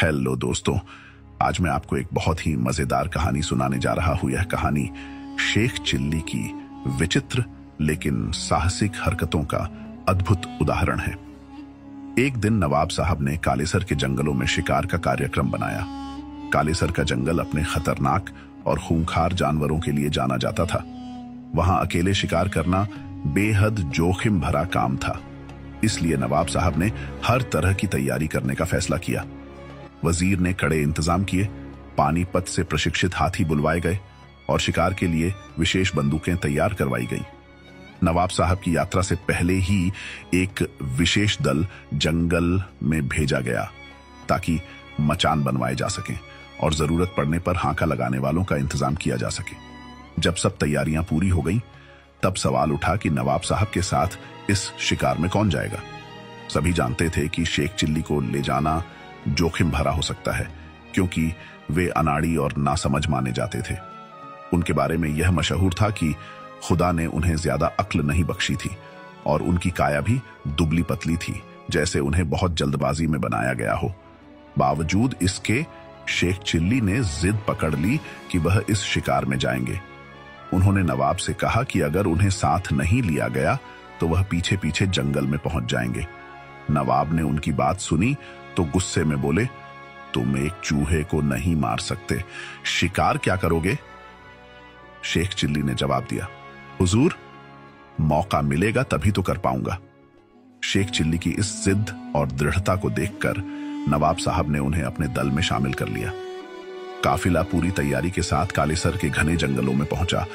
Hello दोस्तों, आज मैं आपको एक बहुत ही मजेदार कहानी सुनाने जा रहा हूं। यह कहानी शेख चिल्ली की विचित्र लेकिन साहसिक हरकतों का अद्भुत उदाहरण है। एक दिन नवाब साहब ने कालेसर के जंगलों में शिकार का कार्यक्रम बनाया। कालेसर का जंगल अपने खतरनाक और खूंखार जानवरों के लिए जाना जाता था। वहां अकेले शिकार करना बेहद जोखिम भरा काम था, इसलिए नवाब साहब ने हर तरह की तैयारी करने का फैसला किया। वजीर ने कड़े इंतजाम किए, पानीपत से प्रशिक्षित हाथी बुलवाए गए और शिकार के लिए विशेष बंदूकें तैयार करवाई गईं। नवाब साहब की यात्रा से पहले ही एक विशेष दल जंगल में भेजा गया ताकि मचान बनवाए जा सकें और जरूरत पड़ने पर हांका लगाने वालों का इंतजाम किया जा सके। जब सब तैयारियां पूरी हो गईं, तब सवाल उठा कि नवाब साहब के साथ इस शिकार में कौन जाएगा। सभी जानते थे कि शेख चिल्ली को ले जाना जोखिम भरा हो सकता है, क्योंकि वे अनाड़ी और नासमझ माने जाते थे। उनके बारे में यह मशहूर था कि खुदा ने उन्हें ज्यादा अक्ल नहीं बख्शी थी और उनकी काया भी दुबली पतली थी, जैसे उन्हें बहुत जल्दबाजी में बनाया गया हो। बावजूद इसके शेख चिल्ली ने जिद पकड़ ली कि वह इस शिकार में जाएंगे। उन्होंने नवाब से कहा कि अगर उन्हें साथ नहीं लिया गया तो वह पीछे पीछे जंगल में पहुंच जाएंगे। नवाब ने उनकी बात सुनी तो गुस्से में बोले, तुम एक चूहे को नहीं मार सकते, शिकार क्या करोगे? शेख चिल्ली ने जवाब दिया, हुजूर, मौका मिलेगा तभी तो कर पाऊंगा। शेख चिल्ली की इस जिद और दृढ़ता को देखकर नवाब साहब ने उन्हें अपने दल में शामिल कर लिया। काफिला पूरी तैयारी के साथ कालेसर के घने जंगलों में पहुंचा,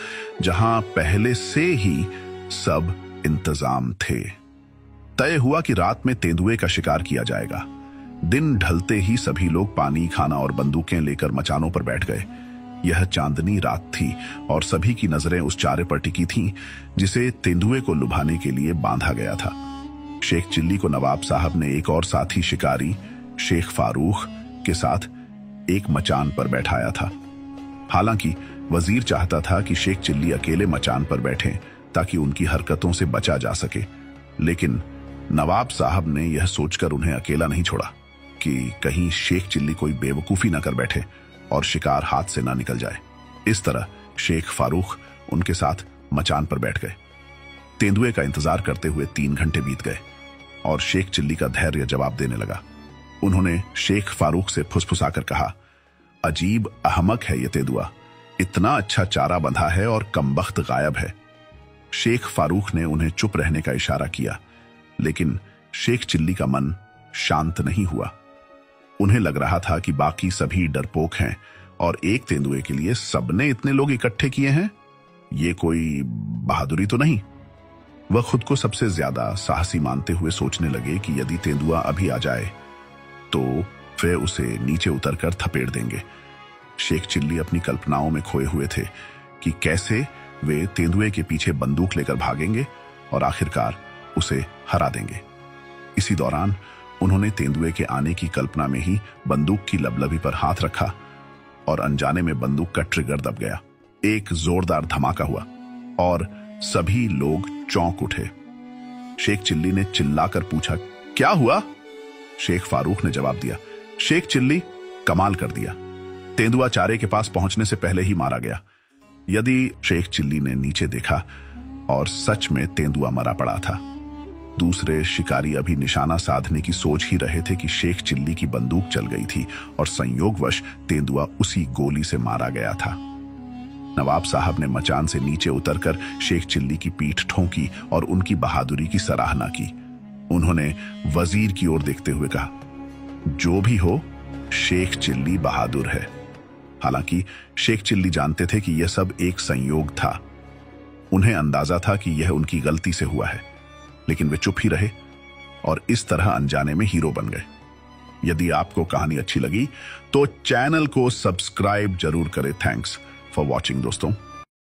जहां पहले से ही सब इंतजाम थे। तय हुआ कि रात में तेंदुए का शिकार किया जाएगा। दिन ढलते ही सभी लोग पानी, खाना और बंदूकें लेकर मचानों पर बैठ गए। यह चांदनी रात थी और सभी की नजरें उस चारे पर टिकी थीं जिसे तेंदुए को लुभाने के लिए बांधा गया था। शेख चिल्ली को नवाब साहब ने एक और साथी शिकारी शेख फारूक के साथ एक मचान पर बैठाया था। हालांकि वजीर चाहता था कि शेख चिल्ली अकेले मचान पर बैठें ताकि उनकी हरकतों से बचा जा सके, लेकिन नवाब साहब ने यह सोचकर उन्हें अकेला नहीं छोड़ा कि कहीं शेख चिल्ली कोई बेवकूफी न कर बैठे और शिकार हाथ से ना निकल जाए। इस तरह शेख फारूक उनके साथ मचान पर बैठ गए। तेंदुए का इंतजार करते हुए 3 घंटे बीत गए और शेख चिल्ली का धैर्य जवाब देने लगा। उन्होंने शेख फारूक से फुसफुसाकर कहा, अजीब अहमक है ये तेंदुआ, इतना अच्छा चारा बंधा है और कमबख्त गायब है। शेख फारूक ने उन्हें चुप रहने का इशारा किया, लेकिन शेख चिल्ली का मन शांत नहीं हुआ। उन्हें लग रहा था कि बाकी सभी डरपोक हैं और एक तेंदुए के लिए सबने इतने लोग इकट्ठे किए हैं, ये कोई बहादुरी तो नहीं। वह खुद को सबसे ज्यादा साहसी मानते हुए सोचने लगे कि यदि तेंदुआ अभी आ जाए तो वे उसे नीचे उतरकर थपेड़ देंगे। शेख चिल्ली अपनी कल्पनाओं में खोए हुए थे कि कैसे वे तेंदुए के पीछे बंदूक लेकर भागेंगे और आखिरकार उसे हरा देंगे। इसी दौरान उन्होंने तेंदुए के आने की कल्पना में ही बंदूक की लबलबी पर हाथ रखा और अनजाने में बंदूक का ट्रिगर दब गया। एक जोरदार धमाका हुआ और सभी लोग चौंक उठे। शेख चिल्ली ने चिल्लाकर पूछा, क्या हुआ? शेख फारूक ने जवाब दिया, शेख चिल्ली, कमाल कर दिया, तेंदुआ चारे के पास पहुंचने से पहले ही मारा गया। यदि शेख चिल्ली ने नीचे देखा और सच में तेंदुआ मरा पड़ा था। दूसरे शिकारी अभी निशाना साधने की सोच ही रहे थे कि शेख चिल्ली की बंदूक चल गई थी और संयोगवश तेंदुआ उसी गोली से मारा गया था। नवाब साहब ने मचान से नीचे उतरकर शेख चिल्ली की पीठ ठोंकी और उनकी बहादुरी की सराहना की। उन्होंने वजीर की ओर देखते हुए कहा, जो भी हो, शेख चिल्ली बहादुर है। हालांकि शेख चिल्ली जानते थे कि यह सब एक संयोग था। उन्हें अंदाजा था कि यह उनकी गलती से हुआ है, लेकिन वे चुप ही रहे और इस तरह अनजाने में हीरो बन गए। यदि आपको कहानी अच्छी लगी तो चैनल को सब्सक्राइब जरूर करें। थैंक्स फॉर वॉचिंग दोस्तों।